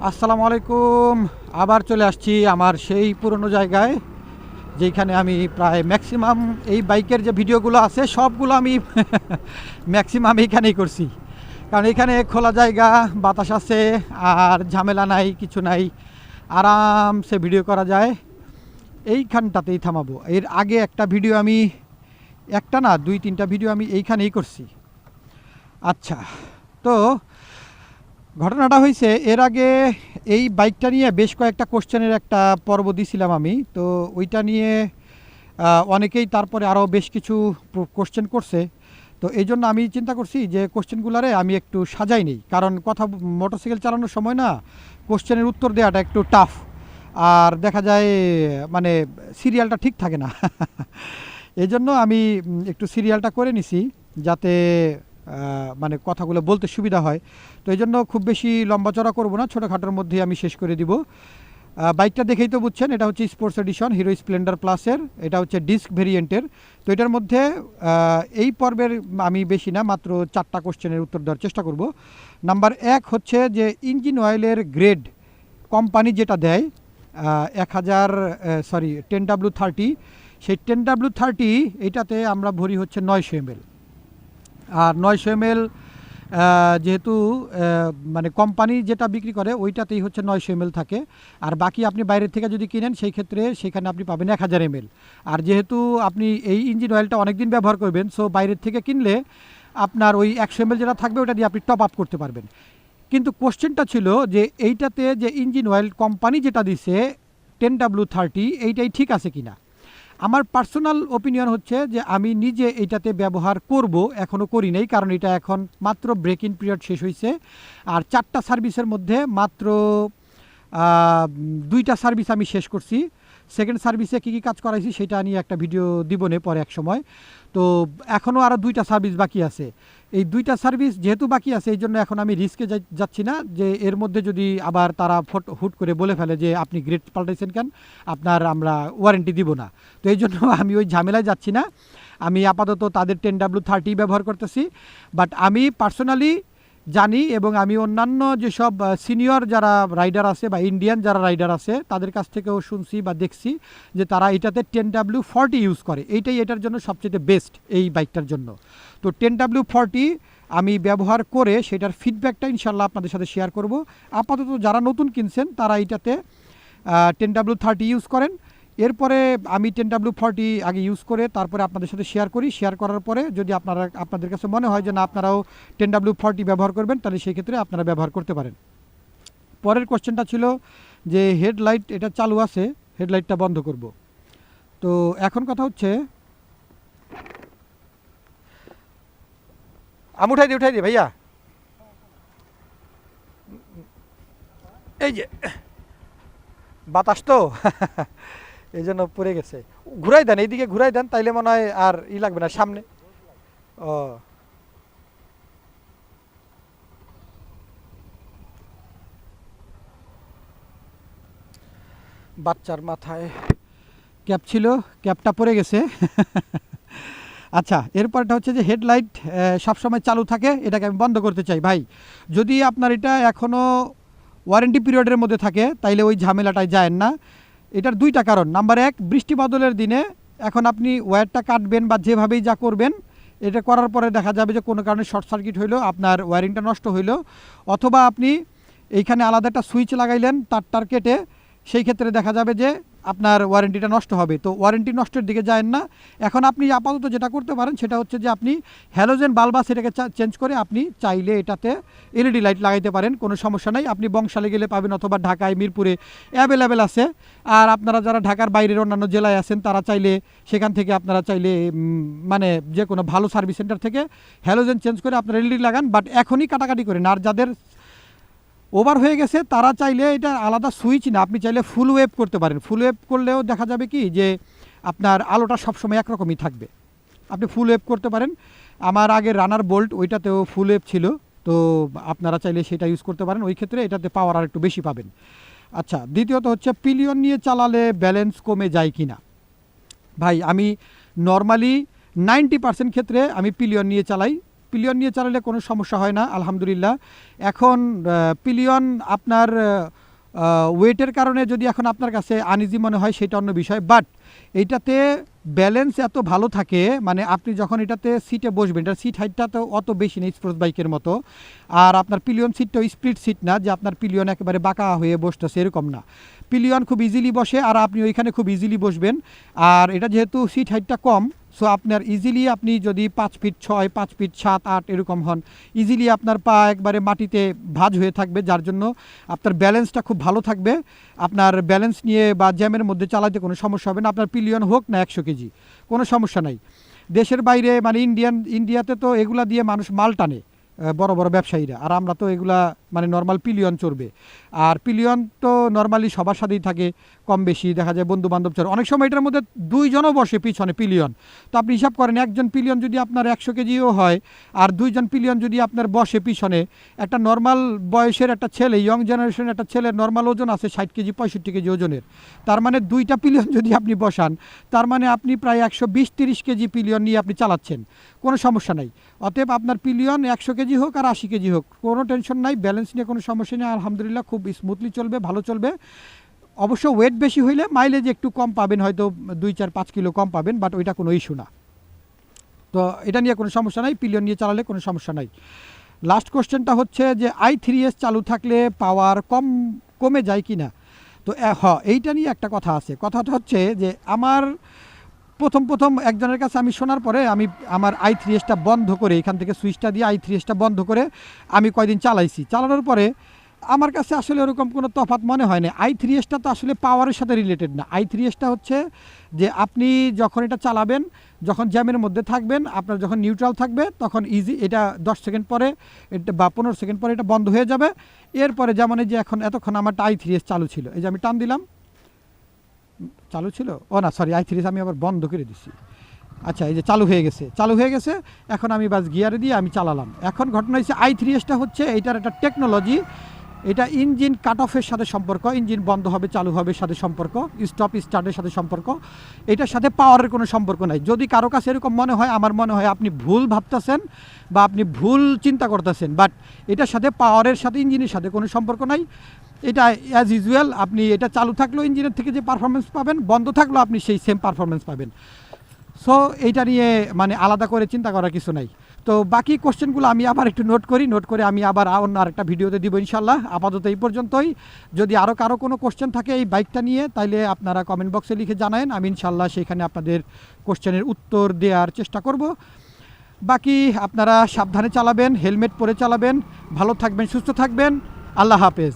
আসসালামু আলাইকুম। আবার চলে আসছি আমার সেই পুরনো জায়গায়, যেখানে আমি প্রায় ম্যাক্সিমাম এই বাইকের যে ভিডিওগুলো আছে সবগুলো আমি ম্যাক্সিমাম এইখানেই করছি। কারণ এখানে খোলা জায়গা, বাতাস আছে, আর ঝামেলা নাই, কিছু নাই, আরামসে ভিডিও করা যায়। এইখানটাতেই থামাবো। এর আগে একটা ভিডিও আমি, একটা না দুই তিনটা ভিডিও আমি এইখানেই করছি। আচ্ছা, তো ঘটনাটা হয়েছে এর আগে এই বাইকটা নিয়ে বেশ কয়েকটা কোশ্চেনের একটা পর্ব দিছিলাম আমি। তো ওইটা নিয়ে অনেকেই তারপরে আরও বেশ কিছু কোশ্চেন করছে। তো এই জন্য আমি চিন্তা করছি যে কোশ্চেনগুলারে আমি একটু সাজাই নেই, কারণ মোটরসাইকেল চালানোর সময় না কোশ্চেনের উত্তর দেওয়াটা একটু টাফ, আর দেখা যায় মানে সিরিয়ালটা ঠিক থাকে না। এই জন্য আমি একটু সিরিয়ালটা করে নিছি, যাতে মানে কথাগুলো বলতে সুবিধা হয়। তো এই জন্য খুব বেশি লম্বা চড়া করবো না, ছোটোখাটোর মধ্যেই আমি শেষ করে দিব। বাইকটা দেখেই তো বুঝছেন, এটা হচ্ছে স্পোর্টস এডিশন হিরো স্প্লেন্ডার প্লাসের। এটা হচ্ছে ডিস্ক ভেরিয়েন্টের। তো এটার মধ্যে এই পর্বের আমি বেশি না, মাত্র 4টা কোশ্চেনের উত্তর দেওয়ার চেষ্টা করব। নাম্বার 1 হচ্ছে যে ইঞ্জিন অয়েলের গ্রেড কোম্পানি যেটা দেয় 10W30, সেই 10W30 এইটাতে আমরা ভরি হচ্ছে 900 ml। আর 900 ml যেহেতু মানে কোম্পানি যেটা বিক্রি করে ওইটাতেই হচ্ছে 900 ml থাকে। আর বাকি আপনি বাইরের থেকে যদি কিনেন সেই ক্ষেত্রে সেখানে আপনি পাবেন 1000 ml। আর যেহেতু আপনি এই ইঞ্জিন অয়েলটা অনেক দিন ব্যবহার করবেন, সো বাইরের থেকে কিনলে আপনার ওই 100 ml যেটা থাকবে ওটা দিয়ে আপনি টপ আপ করতে পারবেন। কিন্তু কোশ্চেনটা ছিল যে এইটাতে যে ইঞ্জিন অয়েল কোম্পানি যেটা দিছে 10W30, এইটাই ঠিক আছে কিনা। আমার পার্সোনাল ওপিনিয়ন হচ্ছে যে আমি নিজে এইটাতে ব্যবহার করব, এখনও করি নাই, কারণ এটা এখন মাত্র ব্রেক ইন পিরিয়ড শেষ হয়েছে। আর 4টা সার্ভিসের মধ্যে মাত্র 2টা সার্ভিস আমি শেষ করছি। সেকেন্ড সার্ভিসে কী কী কাজ করাইছি সেটা নিয়ে একটা ভিডিও দিব নে পরে এক সময়। তো এখনও আরও 2টা সার্ভিস বাকি আছে। এই 2টা সার্ভিস যেহেতু বাকি আছে, এই জন্য এখন আমি রিস্কে যাচ্ছি না যে এর মধ্যে যদি আবার তারা হুট করে বলে ফেলে যে আপনি গ্রেড পাল্টাইছেন কেন, আমরা ওয়ারেন্টি দিব না। তো এই জন্য আমি ওই ঝামেলায় যাচ্ছি না। আমি আপাতত তাদের 10W30 ব্যবহার করতেছি। বাট আমি পার্সোনালি জানি, এবং আমি অন্যান্য যেসব সিনিয়র যারা রাইডার আছে বা ইন্ডিয়ান যারা রাইডার আছে তাদের কাছ থেকেও শুনছি বা দেখছি যে তারা এটাতে 10W40 ইউজ করে। এইটাই এটার জন্য সবচেয়ে বেস্ট এই বাইকটার জন্য। তো 10W40 আমি ব্যবহার করে সেটার ফিডব্যাকটা ইনশাল্লাহ আপনাদের সাথে শেয়ার করব। আপাতত যারা নতুন কিনছেন তারা এইটাতে 10W30 ইউজ করেন। এরপরে আমি 10W40 আগে ইউজ করে তারপরে আপনাদের সাথে শেয়ার করি। শেয়ার করার পরে যদি আপনাদের কাছে মনে হয় যে না আপনারাও 10W40 ব্যবহার করবেন, তাহলে সেই ক্ষেত্রে আপনারা ব্যবহার করতে পারেন। পরের কোশ্চেনটা ছিল যে হেডলাইট এটা চালু আছে, হেডলাইটটা বন্ধ করব। তো এখন কথা হচ্ছে, আমি উঠাই দিই ভাইয়া, এই যে বাতাস তো এই জন্য পড়ে গেছে। ঘুরাই দেন, এইদিকে ঘুরাই দেন, তাইলে মনে হয় আর লাগবে না সামনে। ও, বাচ্চার মাথায় ক্যাপ ছিল, ক্যাপটা পড়ে গেছে। আচ্ছা, এরপরটা হচ্ছে যে হেডলাইট সবসময় চালু থাকে, এটাকে আমি বন্ধ করতে চাই। ভাই, যদি আপনার এটা এখনও ওয়ারেন্টি পিরিয়ডের মধ্যে থাকে তাইলে ওই ঝামেলাটায় যায়েন না। এটার 2টা কারণ। নাম্বার 1, বৃষ্টি বাদলের দিনে এখন আপনি ওয়্যারটা কাটবেন বা যেভাবেই যা করবেন, এটা করার পরে দেখা যাবে যে কোনো কারণে শর্ট সার্কিট হইলো, আপনার ওয়্যারিংটা নষ্ট হইলো, অথবা আপনি এইখানে আলাদা একটা সুইচ লাগাইলেন তারটার কেটে, সেই ক্ষেত্রে দেখা যাবে যে আপনার ওয়ারেন্টিটা নষ্ট হবে। তো ওয়ারেন্টি নষ্টের দিকে যায়েন না। এখন আপনি আপাতত যেটা করতে পারেন সেটা হচ্ছে যে আপনি হ্যালোজেন বাল্ব সেটাকে চেঞ্জ করে আপনি চাইলে এটাতে এলইডি লাইট লাগাইতে পারেন, কোনো সমস্যা নাই। আপনি বংশালে গেলে পাবেন, অথবা ঢাকায় মিরপুরে অ্যাভেলেবেল আছে। আর আপনারা যারা ঢাকার বাইরের অন্যান্য জেলায় আছেন তারা চাইলে সেখান থেকে আপনারা চাইলে মানে যে কোনো ভালো সার্ভিস সেন্টার থেকে হ্যালোজেন চেঞ্জ করে আপনারা এলইডি লাগান। বাট এখনই কাটাকাটি করেন। আর যাদের ওভার হয়ে গেছে তারা চাইলে এটা আলাদা সুইচ না, আপনি চাইলে ফুল ওয়েভ করতে পারেন। ফুল ওয়েভ করলেও দেখা যাবে কি যে আপনার আলোটা সবসময় একরকমই থাকবে। আপনি ফুল ওয়েভ করতে পারেন। আমার আগে রানার বোল্ট ওইটাতেও ফুল ওয়েভ ছিল, তো আপনারা চাইলে সেটা ইউজ করতে পারেন। ওই ক্ষেত্রে এটাতে পাওয়ার আর একটু বেশি পাবেন। আচ্ছা, দ্বিতীয়ত হচ্ছে পিলিয়ন নিয়ে চালালে ব্যালেন্স কমে যায় কি না। ভাই, আমি নর্মালি 90% ক্ষেত্রে আমি পিলিয়ন নিয়ে চালাই। পিলিয়ন নিয়ে চালালে কোনো সমস্যা হয় না আলহামদুলিল্লাহ। এখন পিলিয়ন আপনার ওয়েটের কারণে যদি এখন আপনার কাছে আনইজি মনে হয় সেটা অন্য বিষয়, বাট এইটাতে ব্যালেন্স এত ভালো থাকে, মানে আপনি যখন এটাতে সিটে বসবেন, এটার সিট হাইটটা তো অত বেশি নেই স্পোর্টস বাইকের মতো, আর আপনার পিলিয়ন সিটটাও স্প্লিট সিট না যে আপনার পিলিয়ন একেবারে বাঁকা হয়ে বসতেছে, এরকম না। পিলিয়ন খুব ইজিলি বসে আর আপনি ওইখানে খুব ইজিলি বসবেন। আর এটা যেহেতু সিট হাইটটা কম, সো আপনার ইজিলি আপনি যদি 5 ফিট 6, 5 ফিট 7, 8 এরকম হন, ইজিলি আপনার পা একবারে মাটিতে ভাঁজ হয়ে থাকবে, যার জন্য আপনার ব্যালেন্সটা খুব ভালো থাকবে। আপনার ব্যালেন্স নিয়ে বা জ্যামের মধ্যে চালাতে কোনো সমস্যা হবে না, আপনার পিলিয়ন হোক না 100 কেজি, কোনো সমস্যা নাই। দেশের বাইরে মানে ইন্ডিয়াতে তো এগুলা দিয়ে মানুষ মাল টানে, বড় বড় ব্যবসায়ীরা, আর আমরা তো এগুলা মানে নর্মাল পিলিয়ন চড়বে। আর পিলিয়ন তো নর্মালি সবার সাথেই থাকে, কম বেশি দেখা যায় বন্ধু বান্ধব চড়ে, অনেক সময় এটার মধ্যে 2 জনও বসে পিছনে পিলিয়ন। তো আপনি হিসাব করেন একজন পিলিয়ন যদি আপনার 100 কেজিও হয় আর 2 জন পিলিয়ন যদি আপনার বসে পিছনে, একটা নর্মাল বয়সের একটা ছেলে, ইয়ং জেনারেশনের একটা ছেলের নর্মাল ওজন আছে 60 কেজি 65 কেজি ওজনের, তার মানে 2টা পিলিয়ন যদি আপনি বসান, তার মানে আপনি প্রায় 120-30 কেজি পিলিয়ন নিয়ে আপনি চালাচ্ছেন, কোনো সমস্যা নাই। অতএব আপনার পিলিয়ন 100 কেজি হোক আর 80 কেজি হোক, কোনো টেনশন নাই, ব্যালেন্স নিয়ে কোনো সমস্যা নেই আলহামদুলিল্লাহ, খুব স্মুথলি চলবে, ভালো চলবে। অবশ্য ওয়েট বেশি হইলে মাইলেজ একটু কম পাবেন, হয়তো 2-4-5 কিলো কম পাবেন, বাট ওইটা কোনো ইস্যু না। তো এটা নিয়ে কোনো সমস্যা নাই, পিলিয়ন নিয়ে চালালে কোনো সমস্যা নাই। লাস্ট কোশ্চেনটা হচ্ছে যে i3s চালু থাকলে পাওয়ার কমে যায় কি না। তো এইটা নিয়ে একটা কথা আছে। কথাটা হচ্ছে যে আমার প্রথম একজনের কাছে আমি শোনার পরে আমি আমার i3sটা বন্ধ করে, এখান থেকে সুইচটা দিয়ে i3sটা বন্ধ করে আমি কয়দিন চালাইছি। চালানোর পরে আমার কাছে আসলে ওরকম কোনো তফাৎ মনে হয় না। i3sটা তো আসলে পাওয়ারের সাথে রিলেটেড না। i3sটা হচ্ছে যে আপনি যখন এটা চালাবেন, যখন জ্যামের মধ্যে থাকবেন, আপনার যখন নিউট্রাল থাকবে, তখন ইজি এটা 10 সেকেন্ড পরে এটা বা 15 সেকেন্ড পরে এটা বন্ধ হয়ে যাবে। এরপরে যেমন এই যে এতক্ষণ আমার i3s চালু ছিল, এই যে আমি টান দিলাম, চালু ছিল, ও না সরি, i3s আমি আবার বন্ধ করে দিছি। আচ্ছা, এই যে চালু হয়ে গেছে। এখন আমি বাস গিয়ারে দিয়ে আমি চালালাম। এখন ঘটনা হচ্ছে i3sটা হচ্ছে এইটার একটা টেকনোলজি, এটা ইঞ্জিন কাট অফের সাথে সম্পর্ক, ইঞ্জিন বন্ধ হবে চালু হবে সাথে সম্পর্ক, স্টপ স্টার্টের সাথে সম্পর্ক, এটার সাথে পাওয়ারের কোনো সম্পর্ক নাই। যদি কারো কাছে এরকম মনে হয়, আমার মনে হয় আপনি ভুল ভাবতেছেন বা আপনি ভুল চিন্তা করতেছেন, বাট এটার সাথে পাওয়ারের সাথে ইঞ্জিনের সাথে কোনো সম্পর্ক নাই। এটা অ্যাজ ইউজুয়াল, আপনি এটা চালু থাকলেও ইঞ্জিনের থেকে যে পারফরমেন্স পাবেন, বন্ধ থাকলেও আপনি সেই সেম পারফরমেন্স পাবেন। সো এইটা নিয়ে মানে আলাদা করে চিন্তা করার কিছু নাই। তো বাকি কোশ্চেনগুলো আমি আবার একটু নোট করে আমি আবার অন্য আরেকটা ভিডিওতে দিব ইনশাল্লাহ। আপাতত এই পর্যন্তই। যদি আরও কারো কোনো কোশ্চেন থাকে এই বাইকটা নিয়ে, তাইলে আপনারা কমেন্ট বক্সে লিখে জানায়েন, আমি ইনশাল্লাহ সেখানে আপনাদের কোশ্চেনের উত্তর দেওয়ার চেষ্টা করব। বাকি আপনারা সাবধানে চালাবেন, হেলমেট পরে চালাবেন, ভালো থাকবেন, সুস্থ থাকবেন। আল্লাহ হাফেজ।